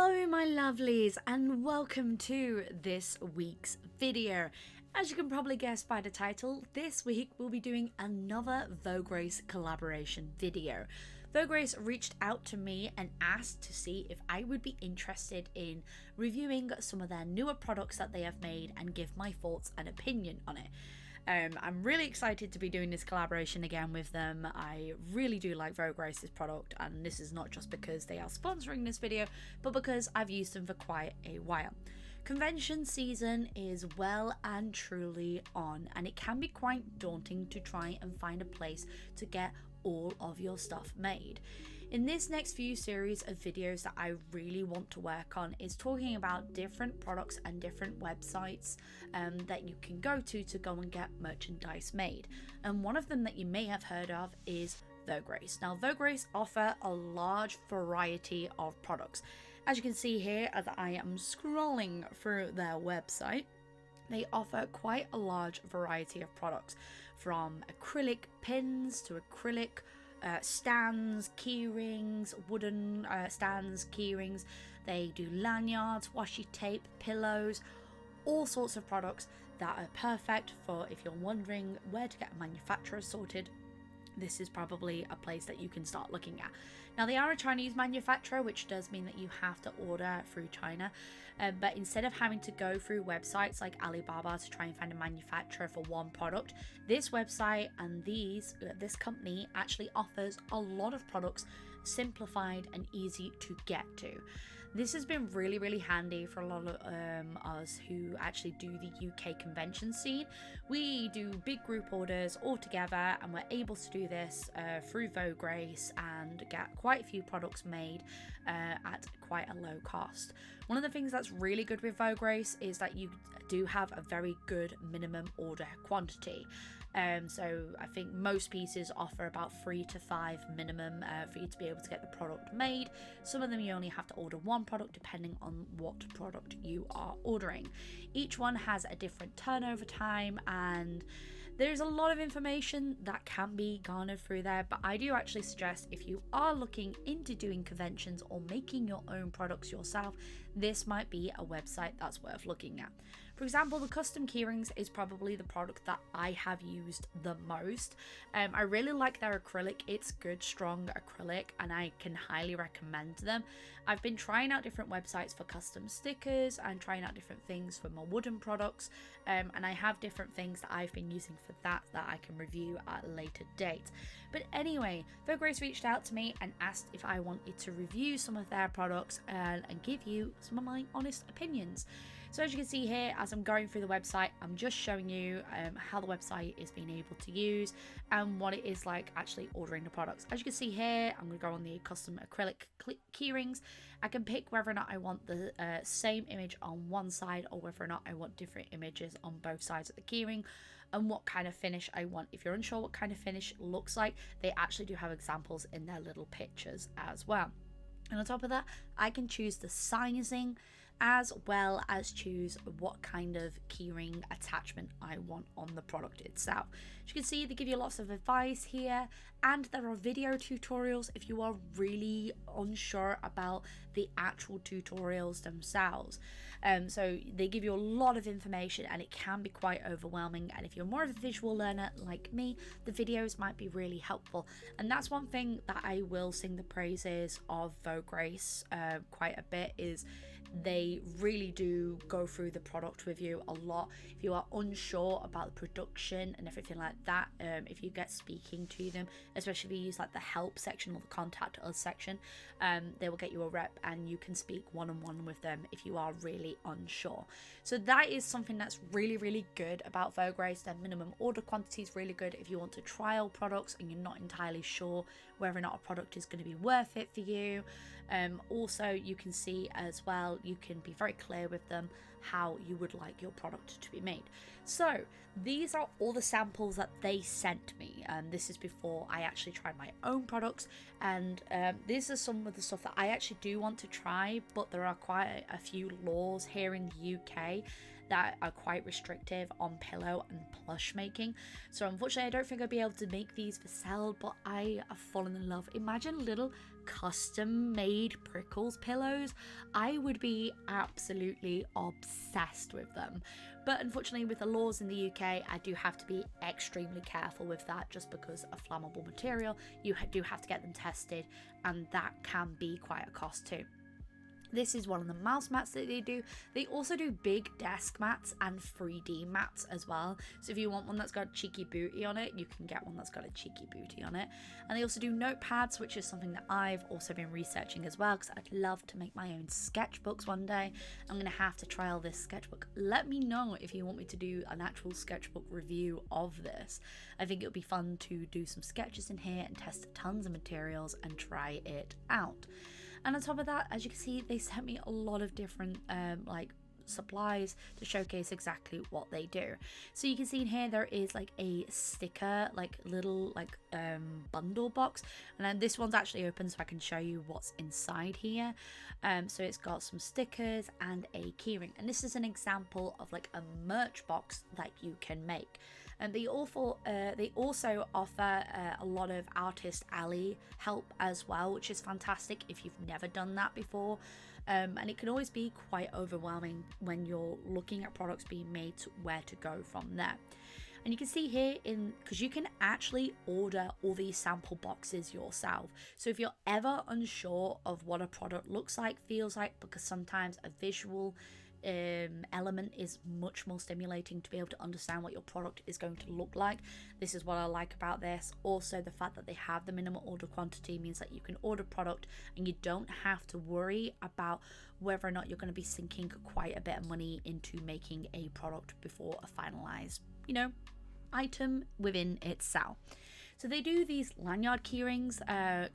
Hello my lovelies and welcome to this week's video. As you can probably guess by the title, this week we'll be doing another Vograce collaboration video. Vograce reached out to me and asked to see if I would be interested in reviewing some of their newer products that they have made and give my thoughts and opinion on it. I'm really excited to be doing this collaboration again with them. I really do like Vograce's product, and this is not just because they are sponsoring this video, but because I've used them for quite a while. Convention season is well and truly on, and it can be quite daunting to try and find a place to get all of your stuff made. In this next few series of videos that I really want to work on is talking about different products and different websites that you can go to go and get merchandise made. And one of them that you may have heard of is Vograce. Now Vograce offer a large variety of products. As you can see here as I am scrolling through their website, they offer quite a large variety of products, from acrylic pins to acrylic stands, keyrings, wooden stands, keyrings. They do lanyards, washi tape, pillows, all sorts of products that are perfect for if you're wondering where to get a manufacturer sorted. This is probably a place that you can start looking at. Now they are a Chinese manufacturer, which does mean that you have to order through China, but instead of having to go through websites like Alibaba to try and find a manufacturer for one product, this website and this company actually offers a lot of products simplified and easy to get to. This has been really handy for a lot of us who actually do the UK convention scene. We do big group orders all together, and we're able to do this through Vograce and get quite a few products made at quite a low cost. One of the things that's really good with Vograce is that you do have a very good minimum order quantity. So I think most pieces offer about 3 to 5 minimum for you to be able to get the product made. Some of them you only have to order one product depending on what product you are ordering. Each one has a different turnover time, and there's a lot of information that can be garnered through there, but I do actually suggest if you are looking into doing conventions or making your own products yourself, this might be a website that's worth looking at. For example, the custom keyrings is probably the product that I have used the most. I really like their acrylic. It's good, strong acrylic, and I can highly recommend them. I've been trying out different websites for custom stickers and trying out different things for my wooden products, and I have different things that I've been using for that I can review at a later date. But anyway, Vograce reached out to me and asked if I wanted to review some of their products and give you some of my honest opinions. So as you can see here, as I'm going through the website, I'm just showing you how the website is being able to use and what it is like actually ordering the products. As you can see here, I'm going to go on the custom acrylic keyrings. I can pick whether or not I want the same image on one side or whether or not I want different images on both sides of the keyring, and what kind of finish I want. If you're unsure what kind of finish looks like, they actually do have examples in their little pictures as well. And on top of that, I can choose the sizing as well as choose what kind of keyring attachment I want on the product itself. As you can see, they give you lots of advice here, and there are video tutorials if you are really unsure about the actual tutorials themselves. So they give you a lot of information, and it can be quite overwhelming, and if you're more of a visual learner like me, the videos might be really helpful. And that's one thing that I will sing the praises of Vograce quite a bit, is they really do go through the product with you a lot. If you are unsure about the production and everything like that, if you get speaking to them, especially if you use like the help section or the contact us section, they will get you a rep and you can speak one-on-one with them if you are really unsure. So that is something that's really good about Vograce. Their minimum order quantity is really good if you want to trial products and you're not entirely sure whether or not a product is going to be worth it for you. Also, you can see as well, you can be very clear with them how you would like your product to be made. So these are all the samples that they sent me, and this is before I actually tried my own products. And these are some of the stuff that I actually do want to try, but there are quite a few laws here in the UK that are quite restrictive on pillow and plush making. So unfortunately I don't think I'll be able to make these for sale, but I have fallen in love. Imagine little custom made prickles pillows. I would be absolutely obsessed with them. But unfortunately with the laws in the UK, I do have to be extremely careful with that, just because of flammable material. You do have to get them tested, and that can be quite a cost too. This is one of the mouse mats that they do. They also do big desk mats and 3D mats as well. So if you want one that's got a cheeky booty on it, you can get one that's got a cheeky booty on it. And they also do notepads, which is something that I've also been researching as well, because I'd love to make my own sketchbooks one day. I'm going to have to trial this sketchbook. Let me know if you want me to do an actual sketchbook review of this. I think it would be fun to do some sketches in here and test tons of materials and try it out. And on top of that, as you can see, they sent me a lot of different like supplies to showcase exactly what they do. So you can see in here there is like a sticker, like little like bundle box, and then this one's actually open so I can show you what's inside here. So it's got some stickers and a keyring, and this is an example of like a merch box that you can make. And they also offer a lot of artist alley help as well, which is fantastic if you've never done that before. And it can always be quite overwhelming when you're looking at products being made to where to go from there. And you can see here, because you can actually order all these sample boxes yourself. So if you're ever unsure of what a product looks like, feels like, because sometimes a visual element is much more stimulating to be able to understand what your product is going to look like. This is what I like about this. Also, the fact that they have the minimum order quantity means that you can order product and you don't have to worry about whether or not you're going to be sinking quite a bit of money into making a product before a finalized, item within itself. So they do these lanyard keyrings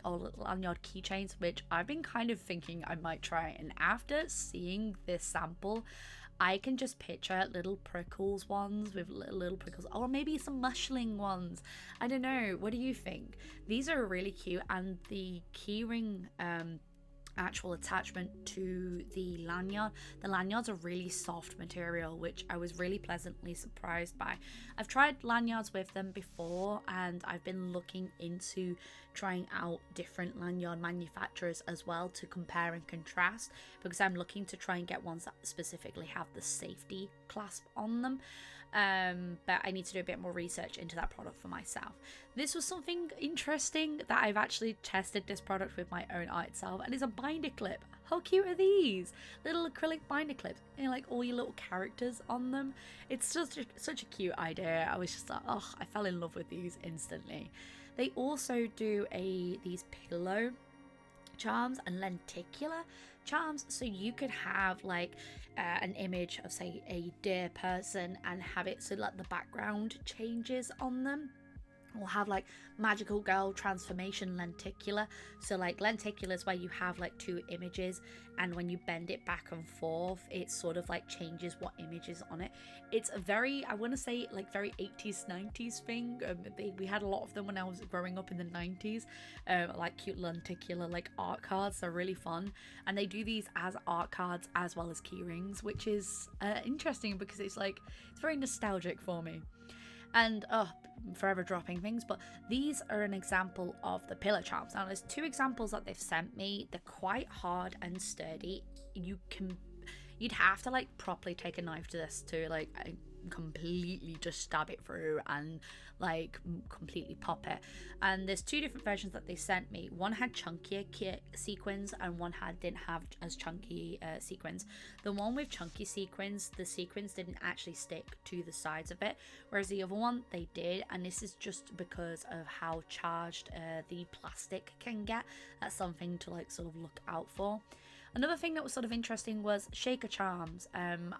or lanyard keychains, which I've been kind of thinking I might try. And after seeing this sample, I can just picture little prickles ones with little prickles, or maybe some mushling ones. I don't know. What do you think? These are really cute, and the keyring actual attachment to the lanyards are really soft material, which I was really pleasantly surprised by. I've tried lanyards with them before, and I've been looking into trying out different lanyard manufacturers as well to compare and contrast, because I'm looking to try and get ones that specifically have the safety clasp on them. But I need to do a bit more research into that product for myself. This was something interesting that I've actually tested this product with my own eye itself, and it's a binder clip. How cute are these? Little acrylic binder clips, and like all your little characters on them. It's just such a cute idea. I was just like, oh, I fell in love with these instantly. They also do these pillow charms and lenticular charms, so you could have like an image of, say, a deer person and have it so like the background changes on them. We'll have like magical girl transformation lenticular. So like lenticular is where you have like two images, and when you bend it back and forth, it sort of like changes what image is on it. It's a very, I want to say, like very 80s 90s thing. We had a lot of them when I was growing up in the 90s, like cute lenticular like art cards. They're really fun, and they do these as art cards as well as key rings, which is interesting because it's very nostalgic for me. And forever dropping things, but these are an example of the pillow charms. Now there's two examples that they've sent me. They're quite hard and sturdy. You'd have to like properly take a knife to this to like completely just stab it through and like completely pop it. And there's two different versions that they sent me. One had chunkier sequins and one didn't have as chunky sequins. The one with chunky sequins, the sequins didn't actually stick to the sides of it, whereas the other one they did, and this is just because of how charged the plastic can get. That's something to like sort of look out for. Another thing that was sort of interesting was shaker charms.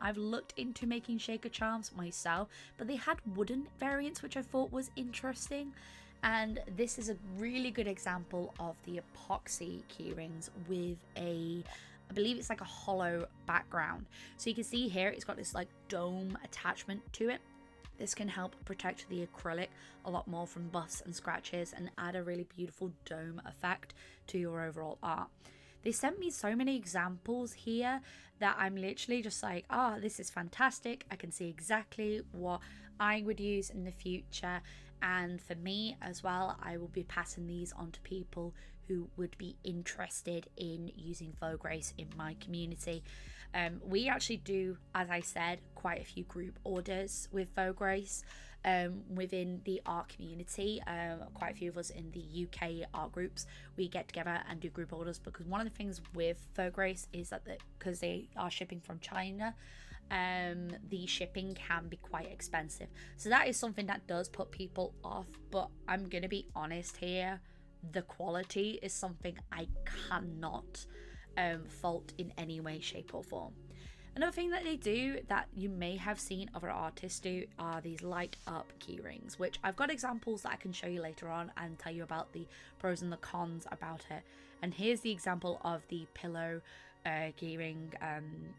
I've looked into making shaker charms myself, but they had wooden variants, which I thought was interesting. And this is a really good example of the epoxy keyrings with a I believe it's like a hollow background. So you can see here it's got this like dome attachment to it. This can help protect the acrylic a lot more from buffs and scratches and add a really beautiful dome effect to your overall art. They sent me so many examples here that I'm literally just like, this is fantastic. I can see exactly what I would use in the future. And for me as well, I will be passing these on to people who would be interested in using Vograce in my community. We actually do, as I said, quite a few group orders with Vograce within the art community. Quite a few of us in the UK art groups, we get together and do group orders, because one of the things with Vograce is that because they are shipping from China, the shipping can be quite expensive. So that is something that does put people off, but I'm gonna be honest here, the quality is something I cannot fault in any way, shape or form. Another thing that they do that you may have seen other artists do are these light up keyrings, which I've got examples that I can show you later on and tell you about the pros and the cons about it. And here's the example of the pillow keyring.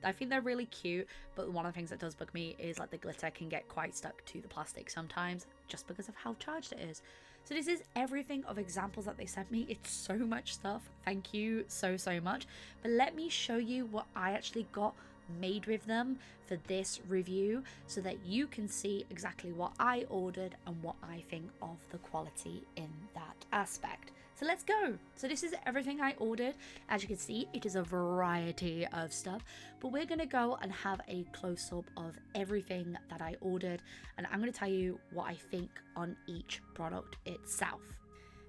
I think they're really cute, but one of the things that does bug me is like the glitter can get quite stuck to the plastic sometimes, just because of how charged it is. So this is everything of examples that they sent me. It's so much stuff. Thank you so much. But let me show you what I actually got made with them for this review, so that you can see exactly what I ordered and what I think of the quality in that aspect. So let's go. So this is everything I ordered. As you can see, it is a variety of stuff, but we're gonna go and have a close-up of everything that I ordered, and I'm gonna tell you what I think on each product itself.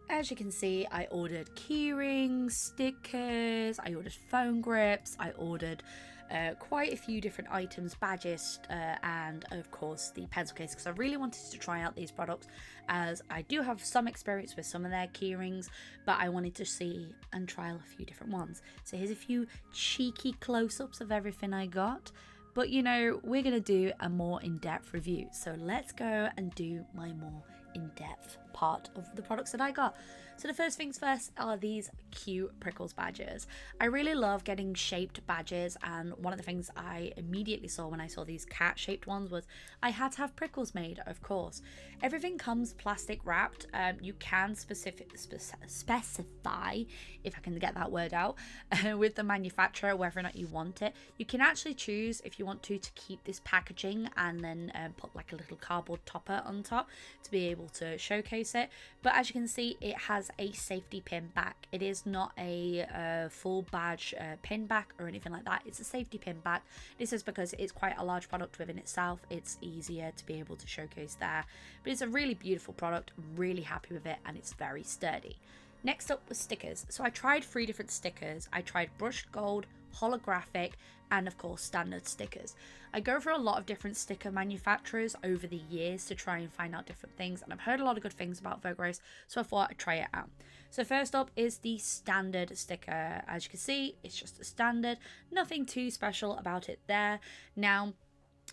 As you can see, I ordered keyrings, stickers, I ordered phone grips, I ordered quite a few different items, badges, and of course the pencil case, because I really wanted to try out these products, as I do have some experience with some of their keyrings, but I wanted to see and trial a few different ones. So here's a few cheeky close-ups of everything I got, but you know, we're gonna do a more in-depth review, so let's go and do my more in-depth part of the products that I got. So the first things first are these cute prickles badges. I really love getting shaped badges, and one of the things I immediately saw when I saw these cat shaped ones was I had to have prickles made, of course. Everything comes plastic wrapped. You can specify, if I can get that word out, with the manufacturer whether or not you want it. You can actually choose if you want to keep this packaging and then put like a little cardboard topper on top to be able to showcase it. But as you can see, it has a safety pin back. It is not a full badge pin back or anything like that. It's a safety pin back. This is because it's quite a large product within itself. It's easier to be able to showcase there. But it's a really beautiful product. I'm really happy with it, and it's very sturdy. Next up was stickers. So I tried 3 different stickers. I tried brushed gold, holographic, and of course standard stickers. I go for a lot of different sticker manufacturers over the years to try and find out different things, and I've heard a lot of good things about Vograce, so I thought I'd try it out. So first up is the standard sticker. As you can see, it's just a standard, nothing too special about it there. Now,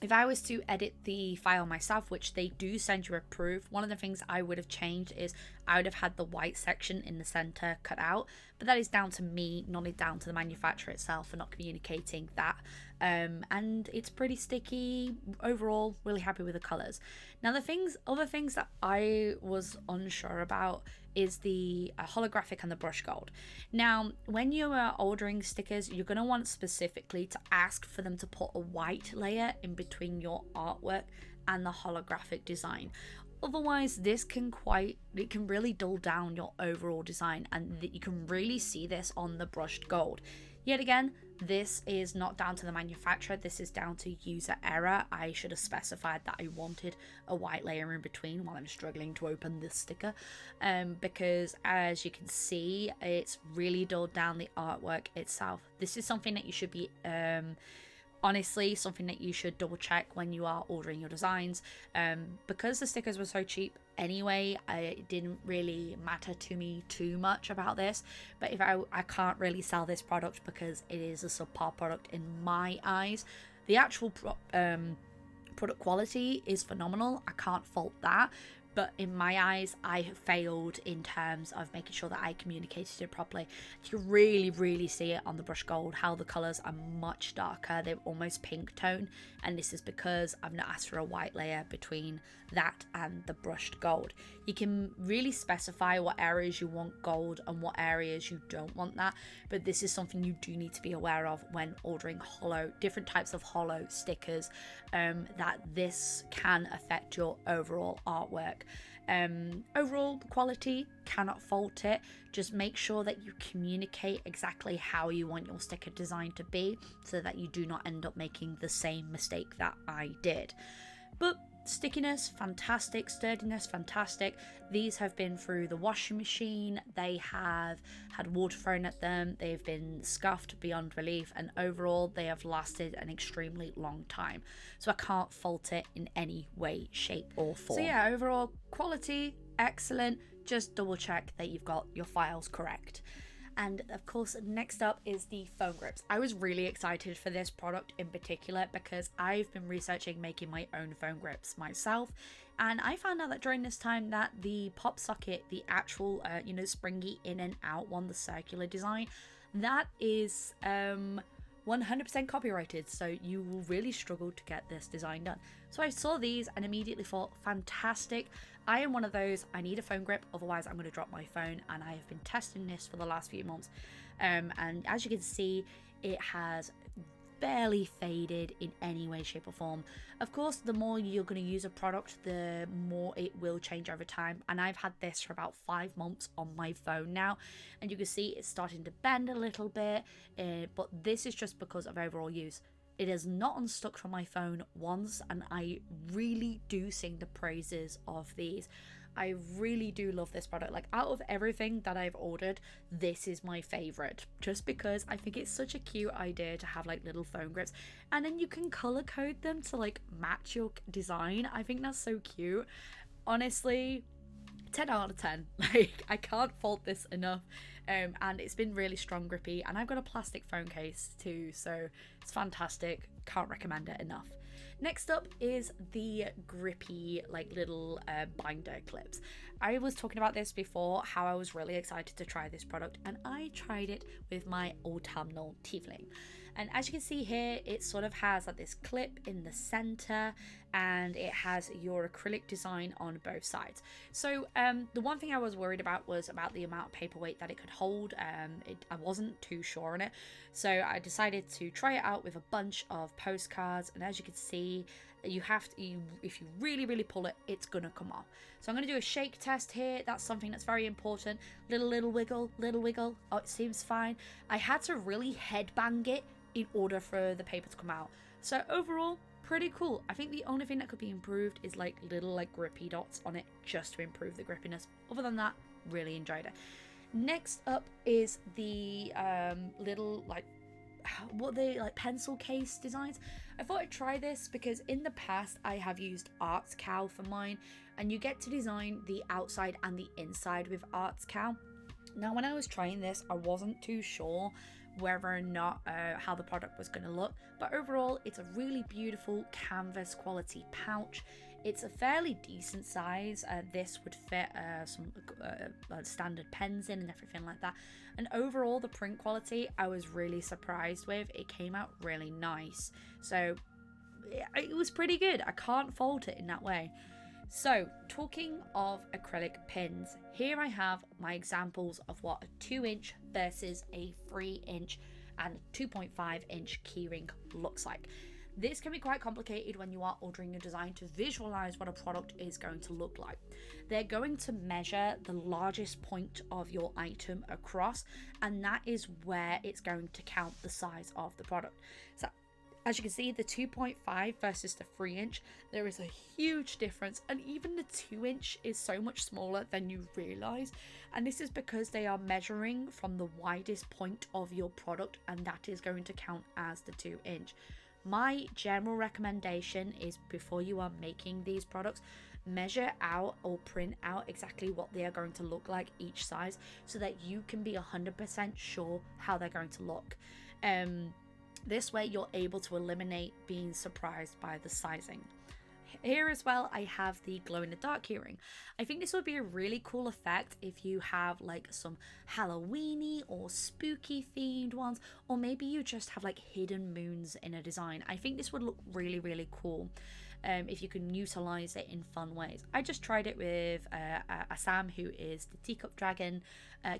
if I was to edit the file myself, which they do send you a proof, one of the things I would have changed is I would have had the white section in the center cut out, but that is down to me, not down to the manufacturer itself for not communicating that. And it's pretty sticky overall. Really happy with the colors. Now other things that I was unsure about is the holographic and the brush gold. Now, when you are ordering stickers, you're going to want specifically to ask for them to put a white layer in between your artwork and the holographic design. Otherwise, it can really dull down your overall design, and you can really see this on the brushed gold. Yet again, this is not down to the manufacturer, this is down to user error. I should have specified that I wanted a white layer in between while I'm struggling to open this sticker, because as you can see, it's really dulled down the artwork itself. This is something that you should be honestly, something that you should double check when you are ordering your designs. Because the stickers were so cheap anyway, it didn't really matter to me too much about this. But if I can't really sell this product because it is a subpar product in my eyes. The actual product quality is phenomenal. I can't fault that. but in my eyes I failed in terms of making sure that I communicated it properly. You can really see it on the brush gold how the colors are much darker. They're almost pink tone, and this is because I've not asked for a white layer between that and the brushed gold. You can really specify what areas you want gold and what areas you don't want that, but this is something you do need to be aware of when ordering different types of hollow stickers, that this can affect your overall artwork. Overall quality, cannot fault it. Just make sure that you communicate exactly how you want your sticker design to be, so that you do not end up making the same mistake that I did. But stickiness, fantastic. Sturdiness, fantastic. These have been through the washing machine. They have had water thrown at them. They've been scuffed beyond relief, and overall they have lasted an extremely long time. So I can't fault it in any way, shape or form. So yeah, overall quality, excellent. Just double check that you've got your files correct. And of course, next up is the foam grips. I was really excited for this product in particular because I've been researching making my own foam grips myself, and I found out that during this time that the pop socket, the actual springy in and out one, the circular design, that is 100% copyrighted, so you will really struggle to get this design done. So I saw these and immediately thought, fantastic. I am one of those, I need a foam grip, otherwise I'm going to drop my phone, and I have been testing this for the last few months. And as you can see, it has barely faded in any way, shape or form. Of course, the more you're going to use a product, the more it will change over time, and I've had this for about 5 months on my phone now, and you can see it's starting to bend a little bit, but this is just because of overall use. It has not unstuck from my phone once, and I really do sing the praises of these. I really do love this product. Like, out of everything that I've ordered, this is my favorite, just because I think it's such a cute idea to have like little foam grips, and then you can color code them to like match your design. I think that's so cute. Honestly, 10 out of 10. Like, I can't fault this enough. And it's been really strong grippy, and I've got a plastic phone case too, so it's fantastic. Can't recommend it enough. Next up is the grippy like little binder clips. I was talking about this before, how I was really excited to try this product, and I tried it with my autumnal tiefling. And as you can see here, it sort of has like this clip in the center, and it has your acrylic design on both sides. So the one thing I was worried about was about the amount of paperweight that it could hold. I wasn't too sure on it, so I decided to try it out with a bunch of postcards, and as you can see, you have to, if you really pull it, it's gonna come off. So I'm gonna do a shake test here. That's something that's very important. Little wiggle. Oh, it seems fine. I had to really headbang it in order for the paper to come out. So overall, pretty cool. I think the only thing that could be improved is like little like grippy dots on it, just to improve the grippiness. Other than that, really enjoyed it. Next up is the little like, what they like, pencil case designs. I thought I'd try this because in the past I have used Arts Cow for mine, and you get to design the outside and the inside with Arts Cow. Now when I was trying this, I wasn't too sure whether or not how the product was going to look, but overall it's a really beautiful canvas quality pouch. It's a fairly decent size. This would fit some standard pens in and everything like that, and overall the print quality I was really surprised with. It came out really nice, so it was pretty good. I can't fault it in that way. So talking of acrylic pins, here I have my examples of what a 2-inch versus a 3-inch and 2.5-inch keyring looks like. This can be quite complicated when you are ordering a design to visualize what a product is going to look like. They're going to measure the largest point of your item across, and that is where it's going to count the size of the product. So as you can see, the 2.5 versus the 3-inch, there is a huge difference, and even the 2-inch is so much smaller than you realize, and this is because they are measuring from the widest point of your product, and that is going to count as the 2-inch. My general recommendation is, before you are making these products, measure out or print out exactly what they are going to look like each size, so that you can be 100% sure how they're going to look. This way you're able to eliminate being surprised by the sizing. here as well, I have the glow in the dark keyring. I think this would be a really cool effect if you have like some Halloweeny or spooky themed ones, or maybe you just have like hidden moons in a design. I think this would look really, really cool. If you can utilize it in fun ways. I just tried it with Sam, who is the teacup dragon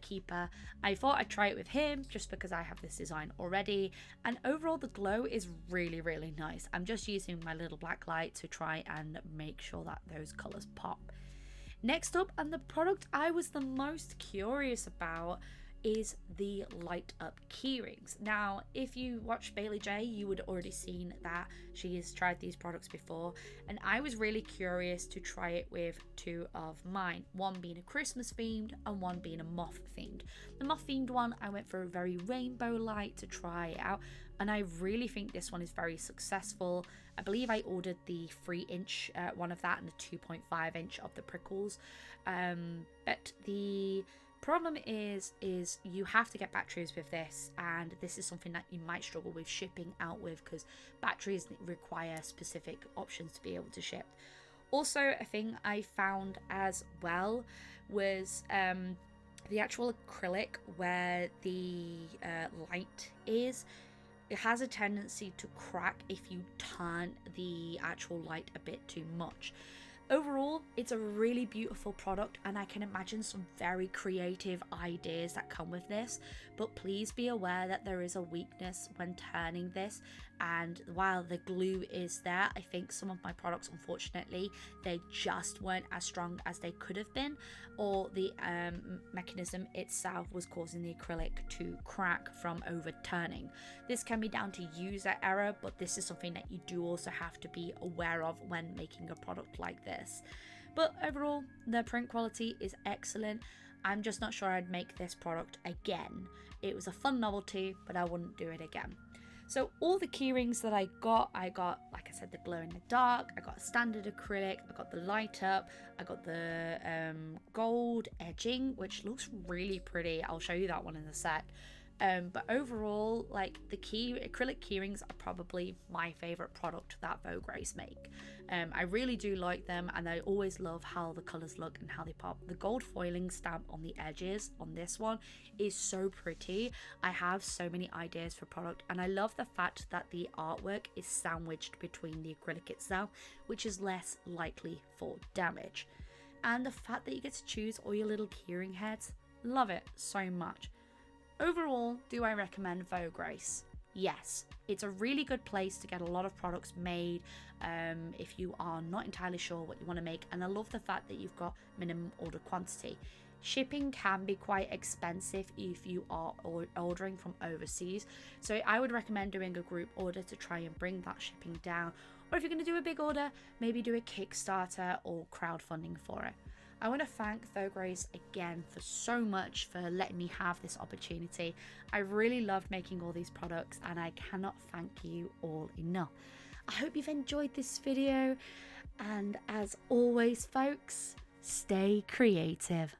keeper. I thought I'd try it with him just because I have this design already, and overall the glow is really, really nice. I'm just using my little black light to try and make sure that those colors pop. Next up, and the product I was the most curious about, is the light up keyrings. Now, if you watch Bailey J, you would already seen that she has tried these products before, and I was really curious to try it with two of mine, one being a Christmas themed and one being a moth themed. The moth themed one, I went for a very rainbow light to try it out, and I really think this one is very successful. I believe I ordered the 3-inch one of that and the 2.5 inch of the prickles, but the problem is you have to get batteries with this, and this is something that you might struggle with shipping out with because batteries require specific options to be able to ship. Also, a thing I found as well was the actual acrylic where the light is. It has a tendency to crack if you turn the actual light a bit too much. Overall, it's a really beautiful product, and I can imagine some very creative ideas that come with this, but please be aware that there is a weakness when turning this, and while the glue is there, I think some of my products, unfortunately, they just weren't as strong as they could have been, or the mechanism itself was causing the acrylic to crack from overturning. This can be down to user error, but this is something that you do also have to be aware of when making a product like this. But overall, the print quality is excellent. I'm just not sure I'd make this product again. It was a fun novelty, but I wouldn't do it again. So all the keyrings that I got, like I said, the glow in the dark, I got a standard acrylic, I got the light up, I got the gold edging, which looks really pretty. I'll show you that one in a sec. But overall, like, the acrylic keyrings are probably my favorite product that Vograce make. I really do like them, and I always love how the colors look and how they pop. The gold foiling stamp on the edges on this one is so pretty. I have so many ideas for product, and I love the fact that the artwork is sandwiched between the acrylic itself, which is less likely for damage. And the fact that you get to choose all your little keyring heads, love it so much. Overall, do I recommend Vograce? Yes, it's a really good place to get a lot of products made if you are not entirely sure what you want to make, and I love the fact that you've got minimum order quantity. Shipping can be quite expensive if you are ordering from overseas, so I would recommend doing a group order to try and bring that shipping down, or if you're going to do a big order, maybe do a Kickstarter or crowdfunding for it. I want to thank Vograce again for so much for letting me have this opportunity. I really loved making all these products, and I cannot thank you all enough. I hope you've enjoyed this video, and as always folks, stay creative.